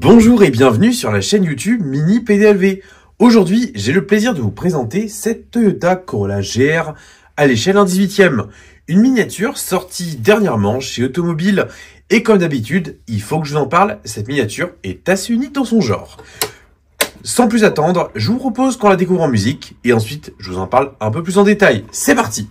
Bonjour et bienvenue sur la chaîne YouTube Mini PDLV. Aujourd'hui, j'ai le plaisir de vous présenter cette Toyota Corolla GR à l'échelle 1/18e. Une miniature sortie dernièrement chez Automobile. Et comme d'habitude, il faut que je vous en parle, cette miniature est assez unique dans son genre. Sans plus attendre, je vous propose qu'on la découvre en musique et ensuite je vous en parle un peu plus en détail. C'est parti!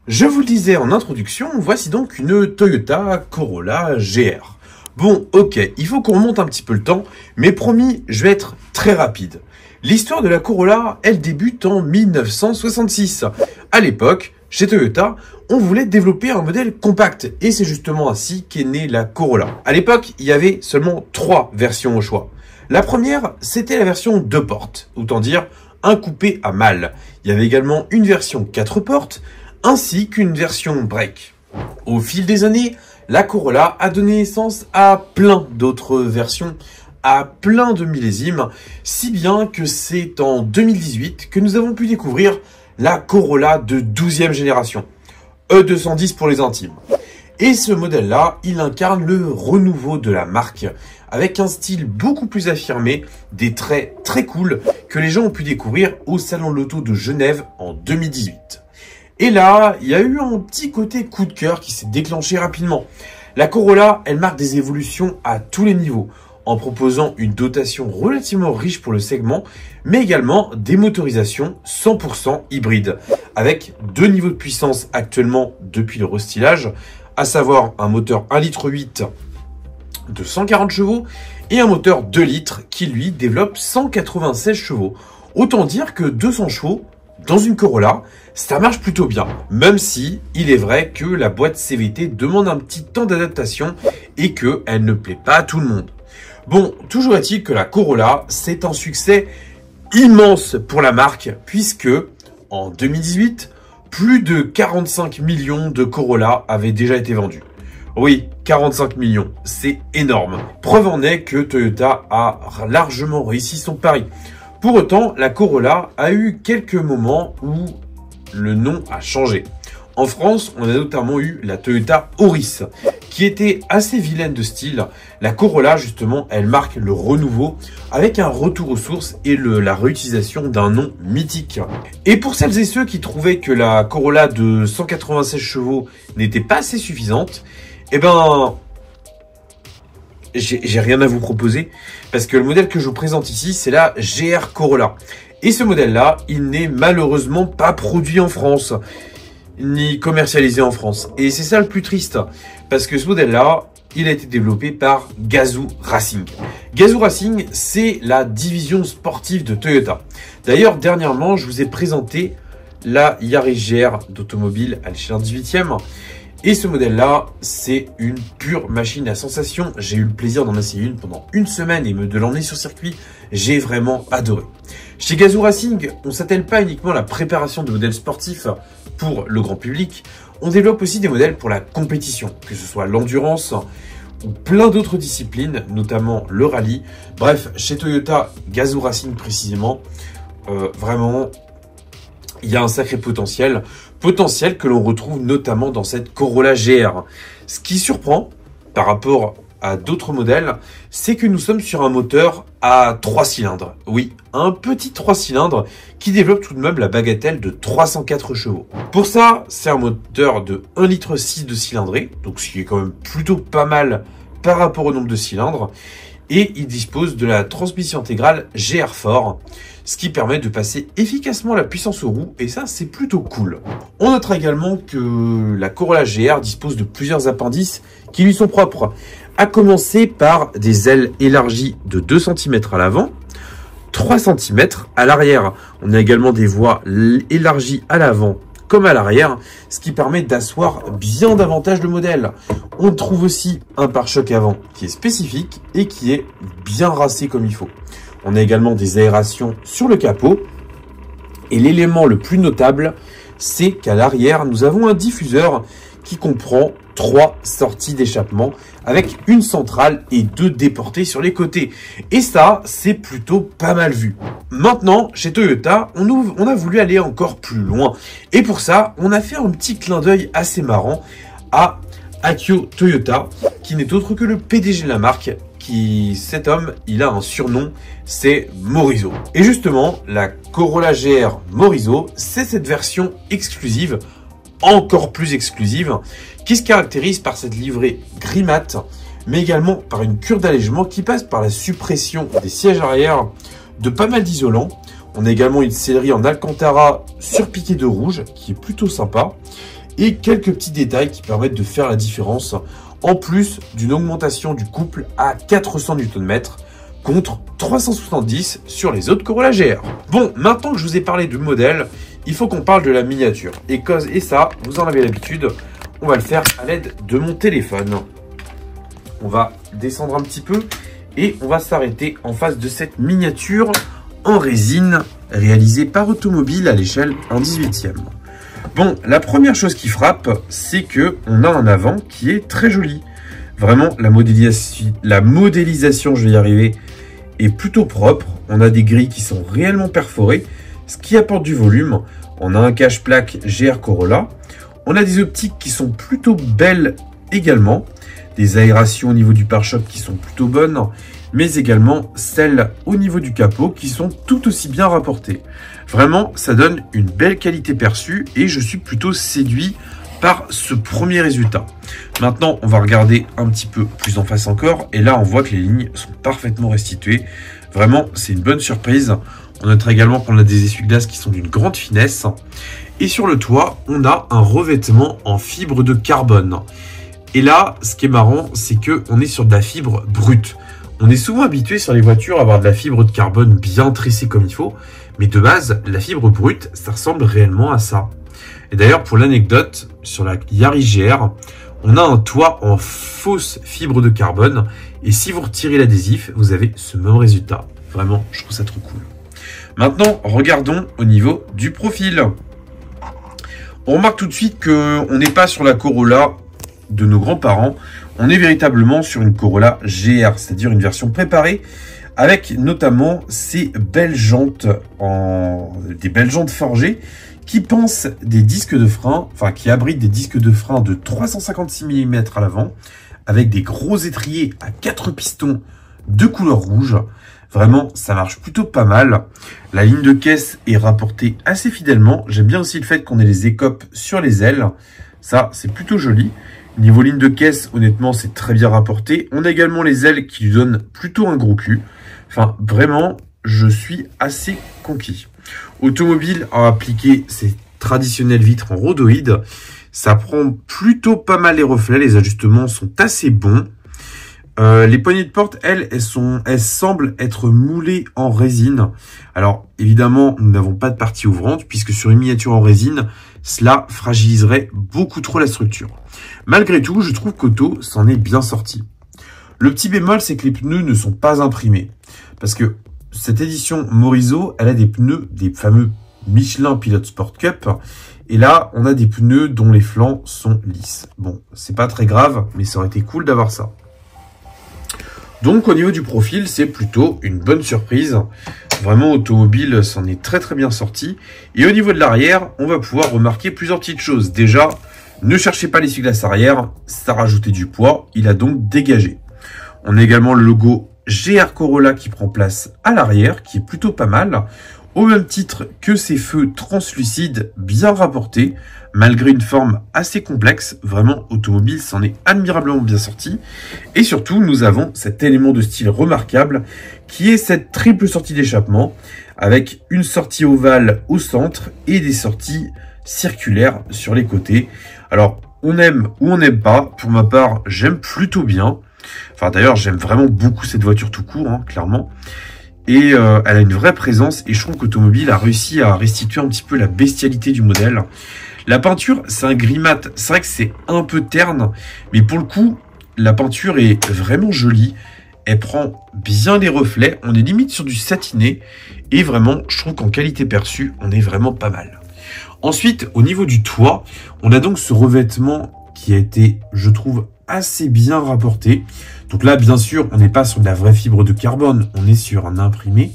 Je vous le disais en introduction, voici donc une Toyota Corolla GR. Bon, ok, il faut qu'on remonte un petit peu le temps, mais promis, je vais être très rapide. L'histoire de la Corolla, elle débute en 1966. À l'époque, chez Toyota, on voulait développer un modèle compact, et c'est justement ainsi qu'est née la Corolla. À l'époque, il y avait seulement 3 versions au choix. La première, c'était la version 2 portes, autant dire un coupé à malle. Il y avait également une version 4 portes, ainsi qu'une version break. Au fil des années, la Corolla a donné naissance à plein d'autres versions, à plein de millésimes, si bien que c'est en 2018 que nous avons pu découvrir la Corolla de 12e génération, E210 pour les intimes. Et ce modèle-là, il incarne le renouveau de la marque, avec un style beaucoup plus affirmé, des traits très cool que les gens ont pu découvrir au Salon de l'Auto de Genève en 2018. Et là, il y a eu un petit côté coup de cœur qui s'est déclenché rapidement. La Corolla, elle marque des évolutions à tous les niveaux, en proposant une dotation relativement riche pour le segment, mais également des motorisations 100% hybrides, avec 2 niveaux de puissance actuellement depuis le restylage, à savoir un moteur 1,8 litre de 140 chevaux et un moteur 2 litres qui lui développe 196 chevaux. Autant dire que 200 chevaux dans une Corolla, ça marche plutôt bien, même si il est vrai que la boîte CVT demande un petit temps d'adaptation et qu'elle ne plaît pas à tout le monde. Bon, toujours est-il que la Corolla, c'est un succès immense pour la marque, puisque en 2018, plus de 45 millions de Corolla avaient déjà été vendus. Oui, 45 millions, c'est énorme. Preuve en est que Toyota a largement réussi son pari. Pour autant, la Corolla a eu quelques moments où le nom a changé. En France, on a notamment eu la Toyota Auris, qui était assez vilaine de style. La Corolla, justement, elle marque le renouveau avec un retour aux sources et la réutilisation d'un nom mythique. Et pour celles et ceux qui trouvaient que la Corolla de 196 chevaux n'était pas assez suffisante, eh ben, j'ai rien à vous proposer parce que le modèle que je vous présente ici, c'est la GR Corolla. Et ce modèle-là, il n'est malheureusement pas produit en France, ni commercialisé en France. Et c'est ça le plus triste, parce que ce modèle-là, il a été développé par Gazoo Racing. Gazoo Racing, c'est la division sportive de Toyota. D'ailleurs, dernièrement, je vous ai présenté la Yaris GR d'Automobile à l'échelle 18e. Et ce modèle-là, c'est une pure machine à sensation. J'ai eu le plaisir d'en essayer une pendant une semaine et de l'emmener sur circuit. J'ai vraiment adoré. Chez Gazoo Racing, on ne s'attelle pas uniquement à la préparation de modèles sportifs pour le grand public. On développe aussi des modèles pour la compétition, que ce soit l'endurance ou plein d'autres disciplines, notamment le rallye. Bref, chez Toyota, Gazoo Racing précisément, vraiment, il y a un sacré potentiel que l'on retrouve notamment dans cette Corolla GR. Ce qui surprend par rapport à d'autres modèles, c'est que nous sommes sur un moteur à 3 cylindres. Oui, un petit 3 cylindres qui développe tout de même la bagatelle de 304 chevaux. Pour ça, c'est un moteur de 1,6 litre de cylindrée, donc ce qui est quand même plutôt pas mal par rapport au nombre de cylindres. Et il dispose de la transmission intégrale GR4, ce qui permet de passer efficacement la puissance aux roues, et ça c'est plutôt cool. On notera également que la Corolla GR dispose de plusieurs appendices qui lui sont propres, à commencer par des ailes élargies de 2 cm à l'avant, 3 cm à l'arrière. On a également des voies élargies à l'avant comme à l'arrière, ce qui permet d'asseoir bien davantage le modèle. On trouve aussi un pare-choc avant qui est spécifique et qui est bien rassé comme il faut. On a également des aérations sur le capot. Et l'élément le plus notable, c'est qu'à l'arrière, nous avons un diffuseur qui comprend 3 sorties d'échappement avec une centrale et 2 déportées sur les côtés. Et ça, c'est plutôt pas mal vu. Maintenant, chez Toyota, on a voulu aller encore plus loin. Et pour ça, on a fait un petit clin d'œil assez marrant à Akio Toyoda, qui n'est autre que le PDG de la marque. Cet homme, il a un surnom, c'est Morizo. Et justement, la Corolla GR Morizo, c'est cette version exclusive, encore plus exclusive, qui se caractérise par cette livrée gris mat, mais également par une cure d'allègement qui passe par la suppression des sièges arrière de pas mal d'isolants. On a également une sellerie en Alcantara surpiquée de rouge, qui est plutôt sympa, et quelques petits détails qui permettent de faire la différence, en plus d'une augmentation du couple à 400 Nm contre 370 sur les autres Corolla GR. Bon, maintenant que je vous ai parlé du modèle, il faut qu'on parle de la miniature. Et ça, vous en avez l'habitude, on va le faire à l'aide de mon téléphone. On va descendre un petit peu et on va s'arrêter en face de cette miniature en résine réalisée par Automobile à l'échelle 1/18e. Bon, la première chose qui frappe, c'est que on a un avant qui est très joli. Vraiment, la modélisation, je vais y arriver, est plutôt propre. On a des grilles qui sont réellement perforées, ce qui apporte du volume. On a un cache-plaque GR Corolla. On a des optiques qui sont plutôt belles également. Des aérations au niveau du pare-choc qui sont plutôt bonnes, mais également celles au niveau du capot qui sont tout aussi bien rapportées. Vraiment, ça donne une belle qualité perçue et je suis plutôt séduit par ce premier résultat. Maintenant, on va regarder un petit peu plus en face encore et là, on voit que les lignes sont parfaitement restituées. Vraiment, c'est une bonne surprise. On notera également qu'on a des essuie-glaces qui sont d'une grande finesse. Et sur le toit, on a un revêtement en fibre de carbone. Et là, ce qui est marrant, c'est qu'on est sur de la fibre brute. On est souvent habitué sur les voitures à avoir de la fibre de carbone bien tressée comme il faut. Mais de base, la fibre brute, ça ressemble réellement à ça. Et d'ailleurs, pour l'anecdote, sur la Yaris GR, on a un toit en fausse fibre de carbone. Et si vous retirez l'adhésif, vous avez ce même résultat. Vraiment, je trouve ça trop cool. Maintenant, regardons au niveau du profil. On remarque tout de suite qu'on n'est pas sur la Corolla de nos grands-parents. On est véritablement sur une Corolla GR, c'est-à-dire une version préparée avec notamment ces belles jantes, des belles jantes forgées qui pensent des disques de frein, enfin qui abritent des disques de frein de 356 mm à l'avant avec des gros étriers à 4 pistons de couleur rouge. Vraiment, ça marche plutôt pas mal. La ligne de caisse est rapportée assez fidèlement. J'aime bien aussi le fait qu'on ait les écopes sur les ailes. Ça, c'est plutôt joli. Niveau ligne de caisse, honnêtement, c'est très bien rapporté. On a également les ailes qui lui donnent plutôt un gros cul. Enfin, vraiment, je suis assez conquis. Automobile a appliqué ses traditionnelles vitres en rhodoïde. Ça prend plutôt pas mal les reflets. Les ajustements sont assez bons. Les poignées de porte, elles semblent être moulées en résine. Alors, évidemment, nous n'avons pas de partie ouvrante, puisque sur une miniature en résine, cela fragiliserait beaucoup trop la structure. Malgré tout, je trouve qu'Auto s'en est bien sorti. Le petit bémol, c'est que les pneus ne sont pas imprimés. Parce que cette édition Morizo, elle a des pneus, des fameux Michelin Pilot Sport Cup. Et là, on a des pneus dont les flancs sont lisses. Bon, c'est pas très grave, mais ça aurait été cool d'avoir ça. Donc au niveau du profil, c'est plutôt une bonne surprise. Vraiment, Automobile s'en est très très bien sorti. Et au niveau de l'arrière, on va pouvoir remarquer plusieurs petites choses. Déjà, ne cherchez pas l'essuie-glace arrière, ça rajoutait du poids, il a donc dégagé. On a également le logo GR Corolla qui prend place à l'arrière, qui est plutôt pas mal. au même titre que ces feux translucides bien rapportés, malgré une forme assez complexe. Vraiment, Automobile s'en est admirablement bien sorti. Et surtout, nous avons cet élément de style remarquable qui est cette triple sortie d'échappement avec une sortie ovale au centre et des sorties circulaires sur les côtés. Alors, on aime ou on n'aime pas. Pour ma part, j'aime plutôt bien. Enfin, d'ailleurs, j'aime vraiment beaucoup cette voiture tout court, hein, clairement. Et elle a une vraie présence et je trouve qu'Automobile a réussi à restituer un petit peu la bestialité du modèle. La peinture, c'est un gris mat. C'est vrai que c'est un peu terne, mais pour le coup, la peinture est vraiment jolie. Elle prend bien les reflets. On est limite sur du satiné. Et vraiment, je trouve qu'en qualité perçue, on est vraiment pas mal. Ensuite, au niveau du toit, on a donc ce revêtement qui a été, je trouve, assez bien rapporté. Donc là, bien sûr, on n'est pas sur de la vraie fibre de carbone, on est sur un imprimé,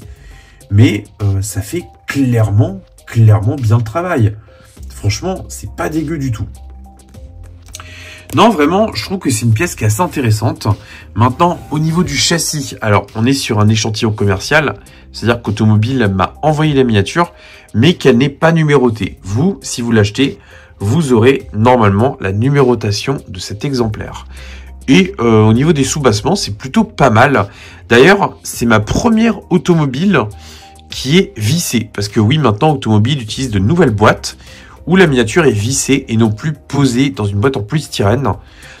mais ça fait clairement bien le travail. Franchement, c'est pas dégueu du tout. Non, vraiment, je trouve que c'est une pièce qui est assez intéressante. Maintenant, au niveau du châssis, alors on est sur un échantillon commercial, c'est-à-dire qu'Automobile m'a envoyé la miniature, mais qu'elle n'est pas numérotée. Vous, si vous l'achetez, vous aurez normalement la numérotation de cet exemplaire. Et au niveau des soubassements, c'est plutôt pas mal. D'ailleurs, c'est ma première Automobile qui est vissée. Parce que oui, maintenant, Automobile utilise de nouvelles boîtes où la miniature est vissée et non plus posée dans une boîte en polystyrène.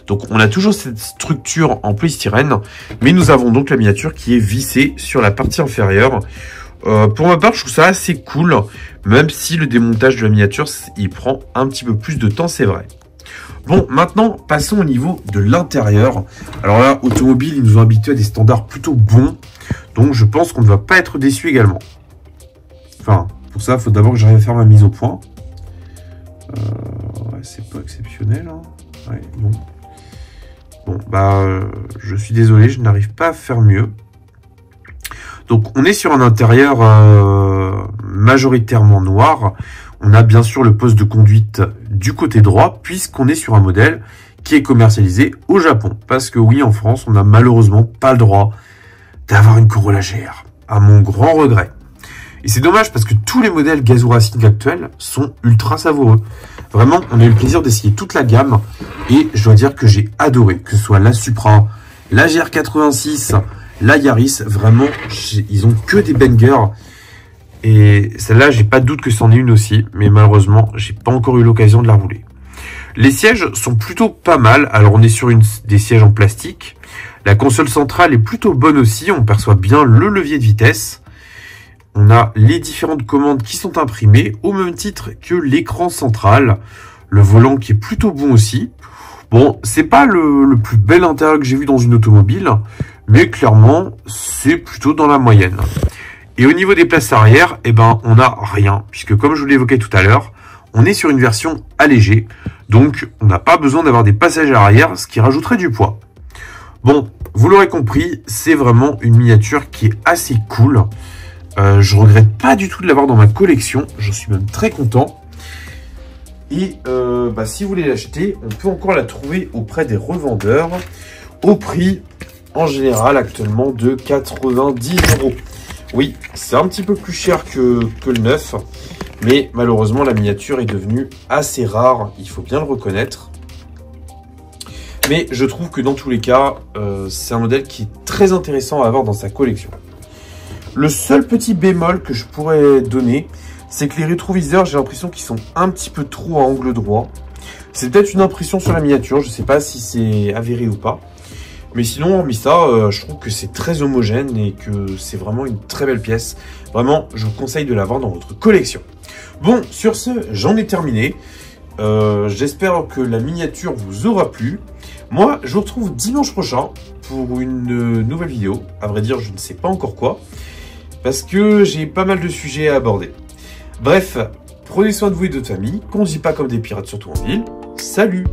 Donc, on a toujours cette structure en polystyrène, mais nous avons donc la miniature qui est vissée sur la partie inférieure. Pour ma part, je trouve ça assez cool, même si le démontage de la miniature, il prend un petit peu plus de temps, c'est vrai. Bon, maintenant, passons au niveau de l'intérieur. Alors là, Automobile, ils nous ont habitués à des standards plutôt bons. Donc, je pense qu'on ne va pas être déçu également. Enfin, pour ça, il faut d'abord que j'arrive à faire ma mise au point. Ouais, c'est pas exceptionnel. Hein. Ouais, non. Bon, bah, je suis désolé, je n'arrive pas à faire mieux. Donc, on est sur un intérieur majoritairement noir. On a bien sûr le poste de conduite du côté droit, puisqu'on est sur un modèle qui est commercialisé au Japon. Parce que oui, en France, on n'a malheureusement pas le droit d'avoir une Corolla GR, à mon grand regret. Et c'est dommage parce que tous les modèles Gazoo Racing actuels sont ultra savoureux. Vraiment, on a eu le plaisir d'essayer toute la gamme et je dois dire que j'ai adoré, que ce soit la Supra, la GR86, la Yaris, vraiment, ils ont que des bangers. Et celle-là, j'ai pas de doute que c'en est une aussi, mais malheureusement, j'ai pas encore eu l'occasion de la rouler. Les sièges sont plutôt pas mal. Alors, on est sur des sièges en plastique. La console centrale est plutôt bonne aussi. On perçoit bien le levier de vitesse. On a les différentes commandes qui sont imprimées au même titre que l'écran central. Le volant qui est plutôt bon aussi. Bon, c'est pas le plus bel intérieur que j'ai vu dans une automobile, mais clairement, c'est plutôt dans la moyenne. Et au niveau des places arrière, eh ben, on n'a rien, puisque comme je vous l'évoquais tout à l'heure, on est sur une version allégée, donc on n'a pas besoin d'avoir des passages à arrière, ce qui rajouterait du poids. Bon, vous l'aurez compris, c'est vraiment une miniature qui est assez cool. Je regrette pas du tout de l'avoir dans ma collection, je suis même très content. Et si vous voulez l'acheter, on peut encore la trouver auprès des revendeurs au prix en général actuellement de 90 €. Oui, c'est un petit peu plus cher que le neuf, mais malheureusement la miniature est devenue assez rare, il faut bien le reconnaître. Mais je trouve que dans tous les cas, c'est un modèle qui est très intéressant à avoir dans sa collection. Le seul petit bémol que je pourrais donner, c'est que les rétroviseurs, j'ai l'impression qu'ils sont un petit peu trop à angle droit. C'est peut-être une impression sur la miniature, je ne sais pas si c'est avéré ou pas. Mais sinon, hormis ça, je trouve que c'est très homogène et que c'est vraiment une très belle pièce. Vraiment, je vous conseille de l'avoir dans votre collection. Bon, sur ce, j'en ai terminé. J'espère que la miniature vous aura plu. Moi, je vous retrouve dimanche prochain pour une nouvelle vidéo. À vrai dire, je ne sais pas encore quoi, parce que j'ai pas mal de sujets à aborder. Bref, prenez soin de vous et de votre famille. Conduisez pas comme des pirates, surtout en ville. Salut!